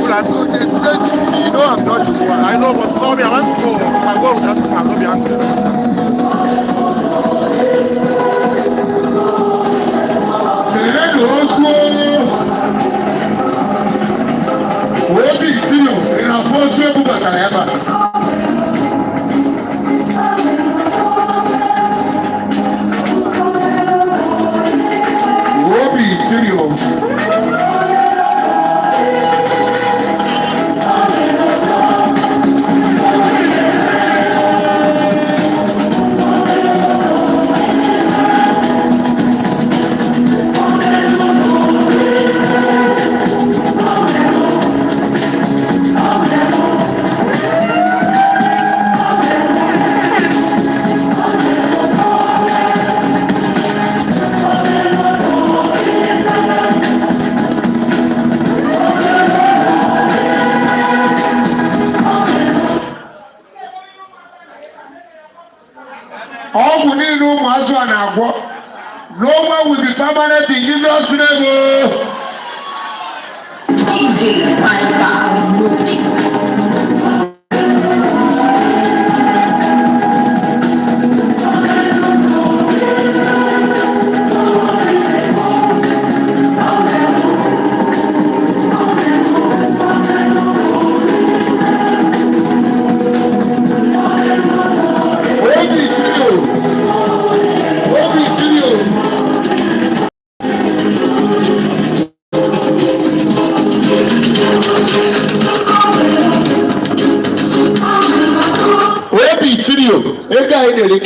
like they say to me, you know I'm not the one. I know, but call me. I want to go. If I go without people, I'm not be angry. All we need no matter and agwo. No one will be permanent in Jesus' name. DJ Alpha.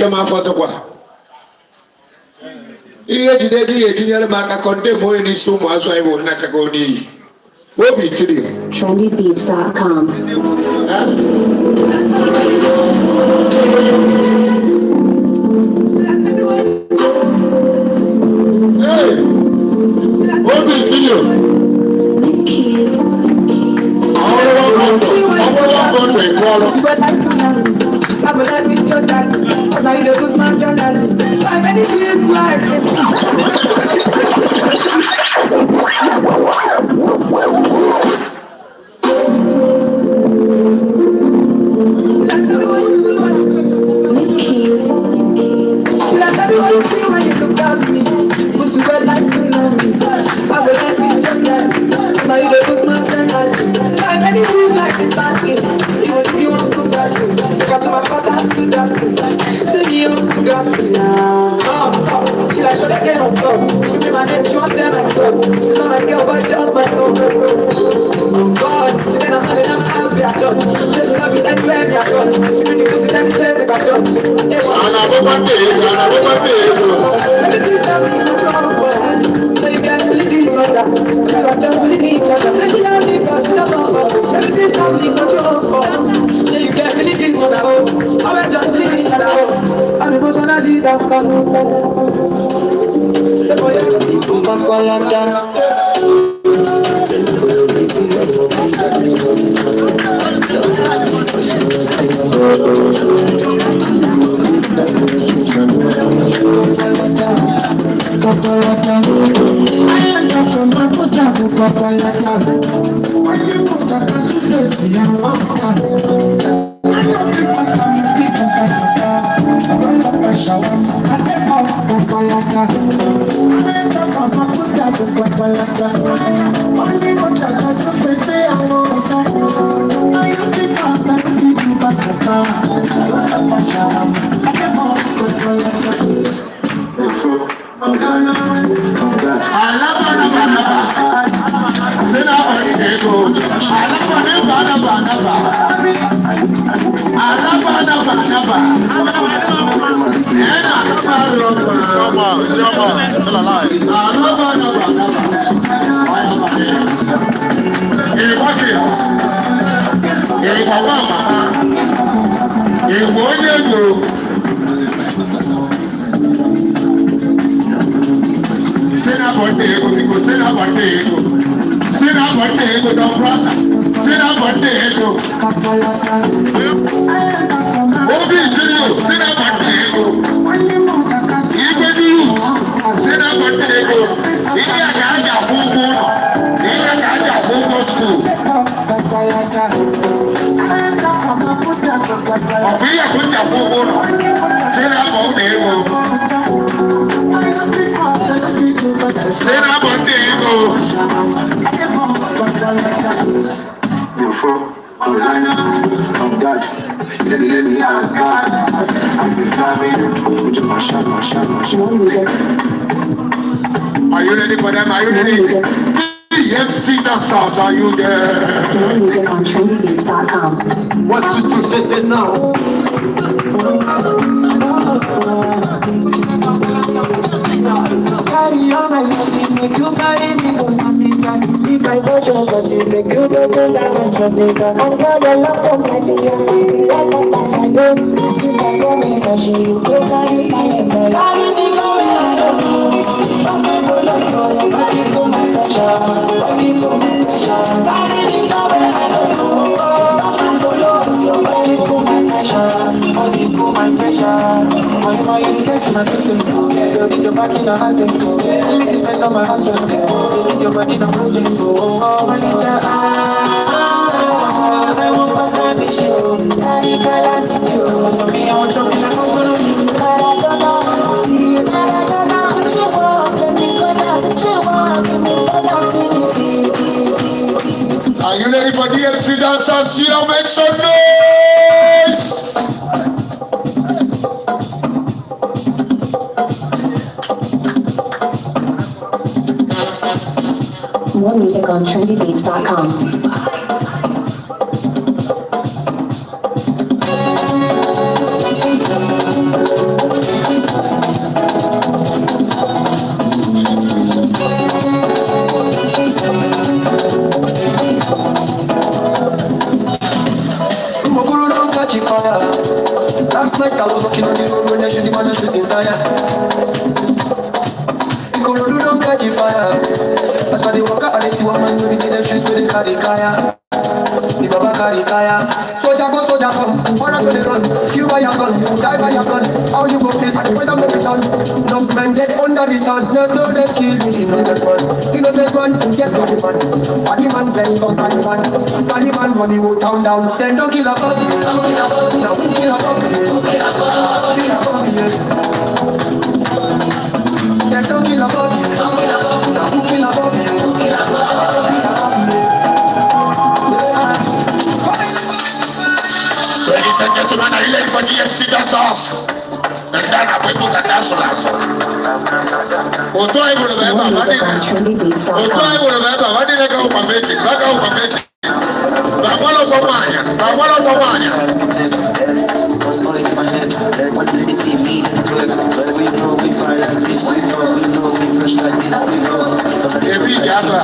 Kema Fosakwa. Here today, the General Maka condemn more in his sumo as I will not go near. What be to you? Trendybeats.com. Hey, what be to you? I go let me show that. Now you lose my journal. I many things like she's not my girl, but just my dog. Oh God, today I'm standing on the house, be a judge. Say she love me anywhere, be a judge. She bring the pussy, tell me, say, make a judge. And I will one day. Baby, please tell me what you're wrong for. So you get really this on that. We are just really each other. Say she love me, but she doesn't love me. Baby, please tell me what you're wrong for. So you get really this on that. I will just really each other. I'm emotionally down. ọ̀pìyà kò jà gbogbo nọ sínú àbọ̀ ọ̀dẹ̀ ego sínú àbọ̀ ọ̀dẹ̀ ego. I'm God. You let me ask God. I'm the family. Put your shot. Are you ready for them? Are you ready? TMC dancers, are you there? More music on trendybeats.com. 1, 2, 3, say it now. Carry on my money, make you carry me go some inside. If I go to body, make you go to that much of nigga. I'm glad I love them like me, I'm like butterfly. If I go miss a shoe, you go carry my umbrella. Carry me go where I don't know. Pass my bullet for your body to my pressure. Body to my pressure. Carry me go where I don't know. Pass my bullet for your body to my pressure. Body to my pressure. Why you say to my person? Girl, this your back in a house. Make you spend on my house. Say this your body in a project. Oh, my ninja. I won't back my bitch. I need you. Me, I want to be like she walk, let me go down. She walk, let me fall down. See. Are you ready for DMC dancers? You know, make some noise. More music on trendybeats.com. Last night I was walking on the road when I shoot the man and shooting tire. Ikorodu don't catch fire. As I dey walk out, I see one man wey say them shoot to the carry kaya. The baba carry kaya. Soldier go, soldier come. Fire to the run. Kill by your gun, die by your gun. How you go feel? I wait a moment down. Enough men dead under the sun. No so them kill the innocent man. Innocent man, get to the man. Body man vex for Taliban. Taliban run the whole town down. Then don't kill a body. Now who kill a body? Kill a body. Then don't kill a body. Now who kill a body? Ladies and gentlemen, are you ready for DMC dancers? And then I will put a dance on us. Oto I will More remember, music on Oto I trendybeats.com. will remember, what did I go for magic? Back out for magic. Bangolo for mania. What's going in my head? Everybody let me see me in the club. But we know we fire like this. We know we fresh like this. We know. Every gather.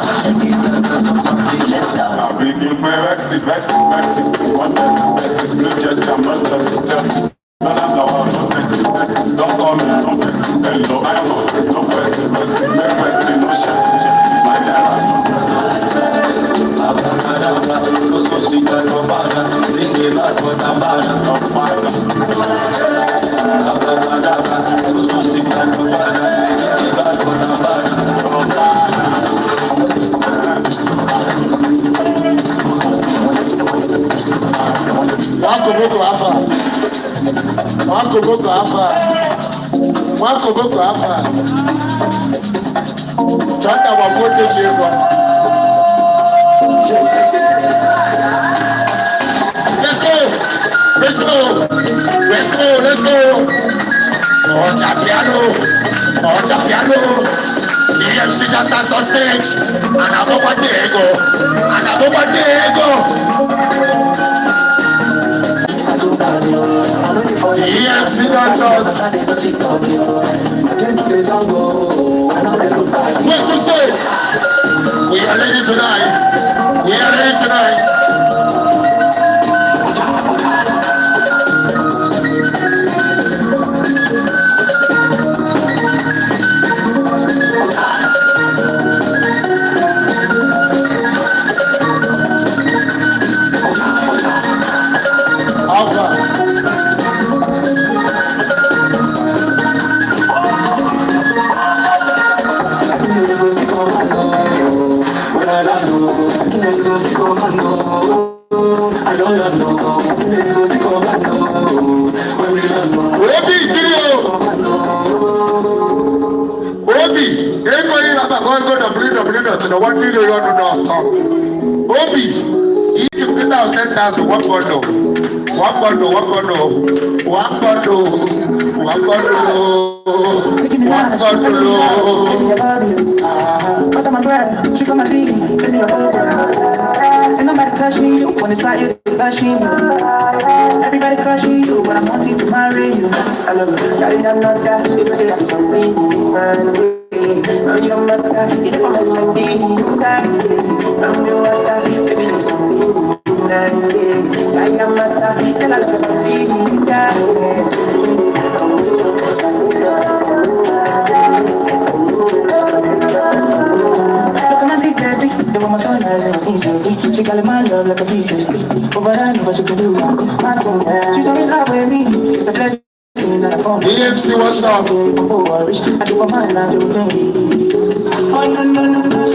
I'm bringing my vaccine. One best, no just, I'm not just. Balance our no best. Don't call me, no best. Hello, I know, no best, no chance. My dad, One koboko afa. Chanda wa voltage ego. Let's go. Ocha piano. DMC dancers on stage. Another Diego. DMC dancers. What to say? We are ready tonight. When I I don't love no. Obi Tirio. Obi, ego yi na ba go www.1million.com. Obi, each 10,000 one bundle. But I'm a girl, she got my feet, give me a over. And nobody touching you, wanna try you, touching you. Everybody crushing you, but I'm wanting to marry you. I love you, daddy, I'm not that. If I say that I'm bleeding, man, no, you don't matter. If I'm like my inside, I'm your water, baby, do something. I am matter, tell her about the they want my son as a sincerely. She got my love like a thesis. Over and over, she can do it. She's so in love with me. It's a blessing that I found. DMC, what's up? I do for my love to be. Oh, no.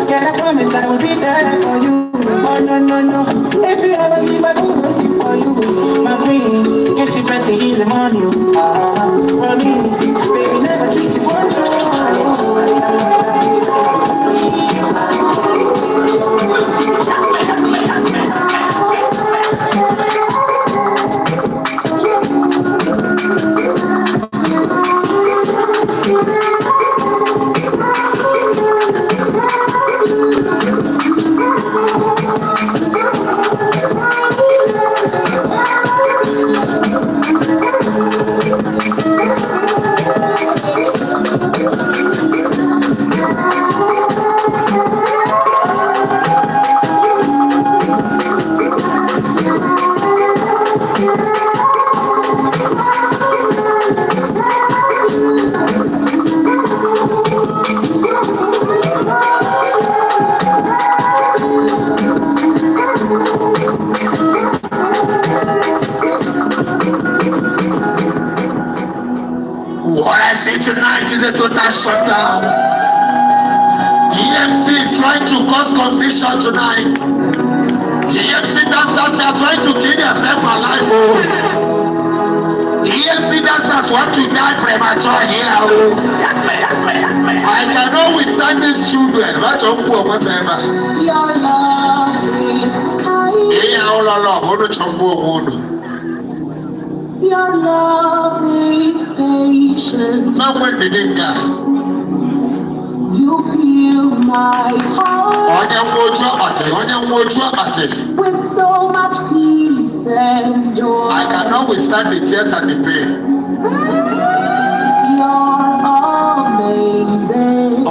Can I promise I will be there for you? Oh, no. If you ever leave, I don't want it for you. My queen, kiss you first thing in the morning. For me, baby, never treat you for no. Tonight is a total shutdown. DMC is trying to cause confusion tonight. DMC dancers, they are trying to kill themselves alive. Oh. DMC dancers want to die premature here. Oh. I cannot withstand these children. What your poor whatever. Your love is kind. Yeah, all along. Your love is patient. Now when did it go? You fill my heart with so much peace and joy. I cannot withstand the tears and the pain. You're amazing.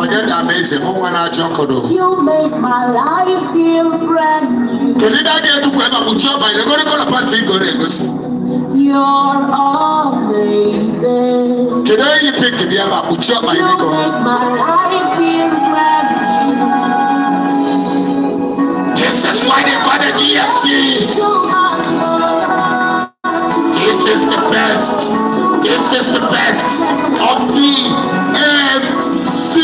You make my life feel brand new. You're amazing. You make my life feel brand new. This is why they call the DMC. This is the best. This is the best of DMC.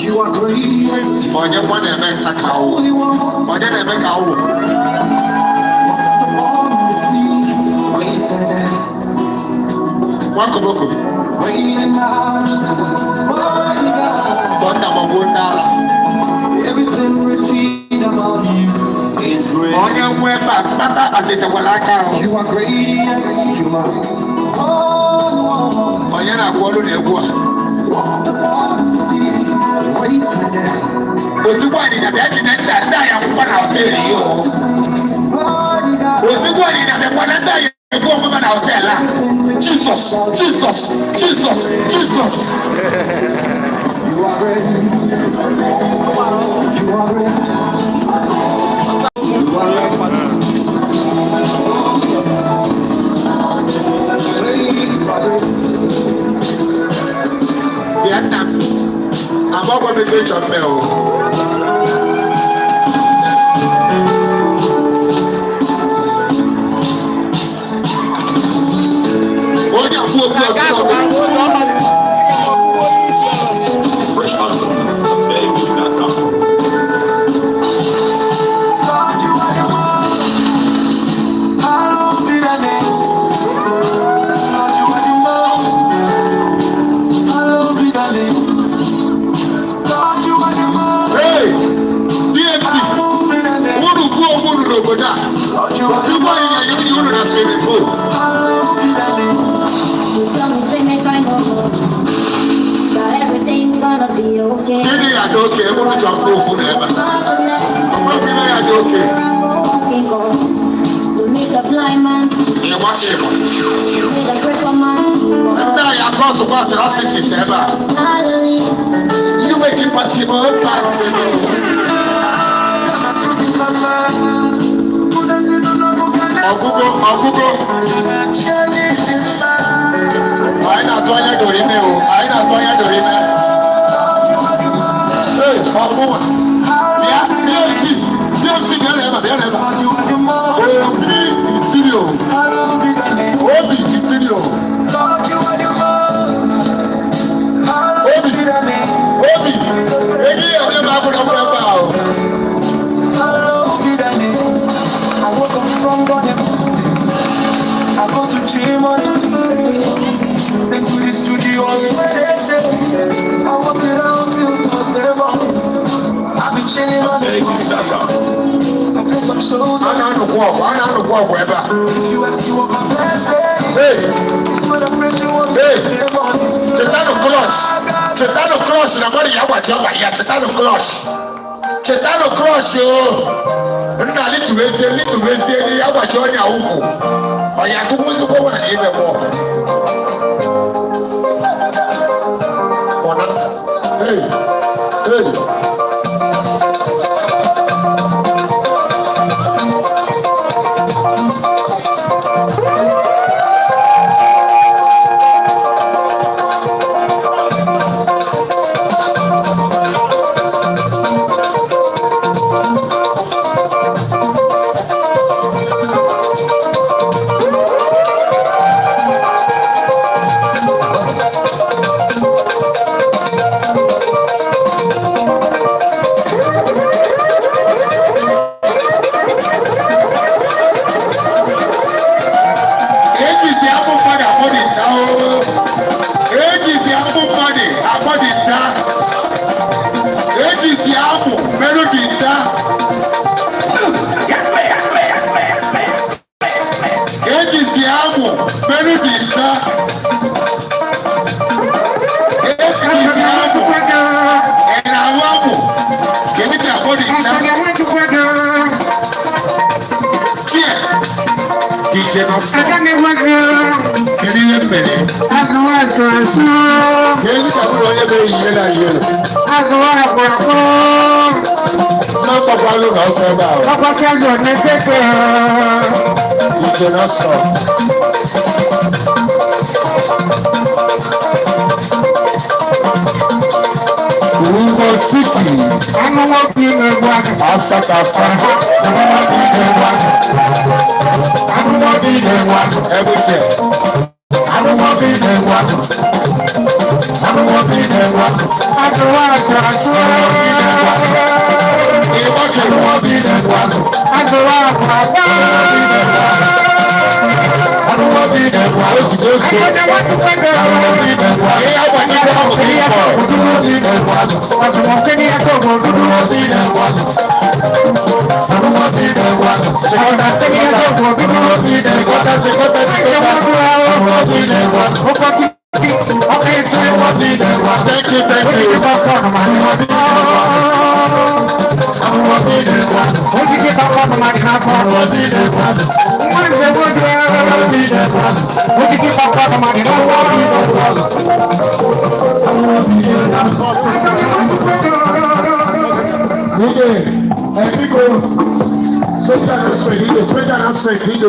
You are great, yes. Everything written about you is great. You are great, yes, you are. Walk upon the sea. What is Jesus. You are great. You are great. You are Vietnam. I'm not going to be your bell. go go down. You go in and you know that swimming pool. Tell me, say me kind of that everything's gonna be okay. Maybe I don't care. I'm gonna jump over forever. I'm okay. You make a blind man. You want it? You make a cripple man. And now you're going to go to the office ever. You make it possible. Ogugo. I not doing it to him. I not doing it to him. Hey, Ogugo. Yeah, DMC, they're never. Obi, Itinio. Obi. Egi ọdún máa kó lọ́kọ́ ẹgbà o. I woke up strong on him. I go to gym on Tuesday. Then to the studio on Wednesday. I work it out till Thursday morning. I be chilling on the phone. I play some shows on Ana nukwu ọgwụ ebe a. you ask me what my plans say. Hey, It's when the pressure was hey, Chetano clutch na mmadụ ya gbaji ọgba ya, Chetano clutch o. Nna litubezie ni ya gbaji ọnya ukwu. Ọya tụkwụzikwa nwa na ime mmụọ. Ọna, hey. City, Asakasa,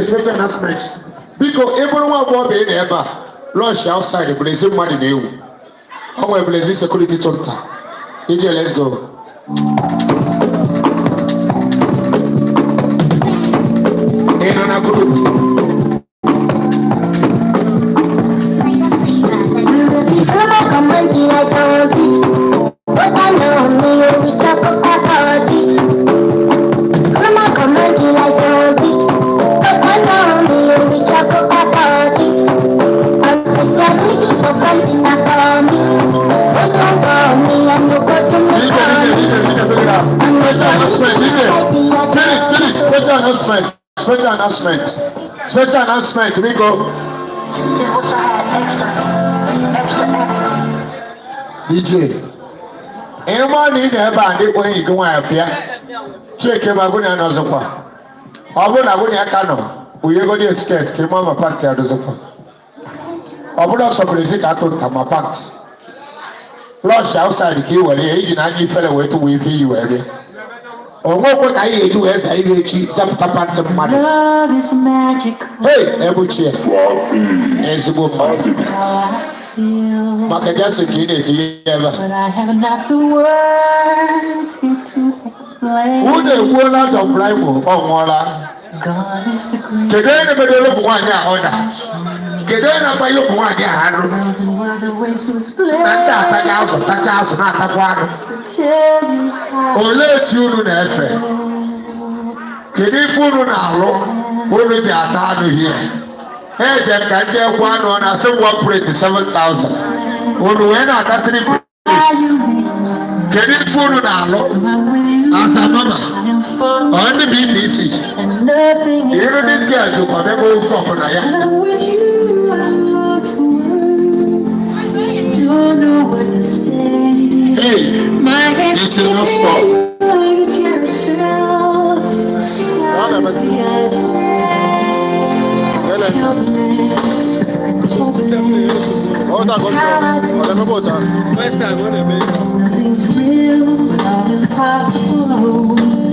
special announcement. Because everyone will be in ever. Launch outside the Brazil money new. Our Brazil security total. Let's go. Finish. Special announcement. Special announcement. Special announcement. We go. Just wish I had extra. DJ. Anyone in there, but they when you go and appear. Check him out. Gonna know Zopa. Ọbụna agụnye aka nọ uye godi etiket ka ịma ma pati adozokwa ọbụna ọsọpụrụzi ka atụ nta ma pati lọsh outside ka ị were ya iji na anya ifere wee tụwa ife iyi wee bịa onwekwe ka anyị ga-eji wee saa ihe echi zapụta pati mmadụ hei ebuchi ya ezigbo mmadụ maka gasị ka ị na-eji ihe ebe a unu ekwuola dọmbraimo ọ nwụọla kedu onye na-emedoro ụmụ nwaanyị ahụ na kedu onye na-akpanye ụmụ nwaanyị ahụ anụ na ndị ataghị azụ tacha azụ na-atakwa anụ olee chi unu na-efe kedu ife unu na-alụ unu ji ata anụ hie eje m ka nje kwa anụ ọ na-asị nwa plate 7,000 unu wee na-ata 3 plates kedu ife unu na-alụ asa mama ọ ndị BTC iru dis girl jụ kwa mebe okwu ọbụla ya hey it will not stop First time, when I make Nothing's real, but all is possible.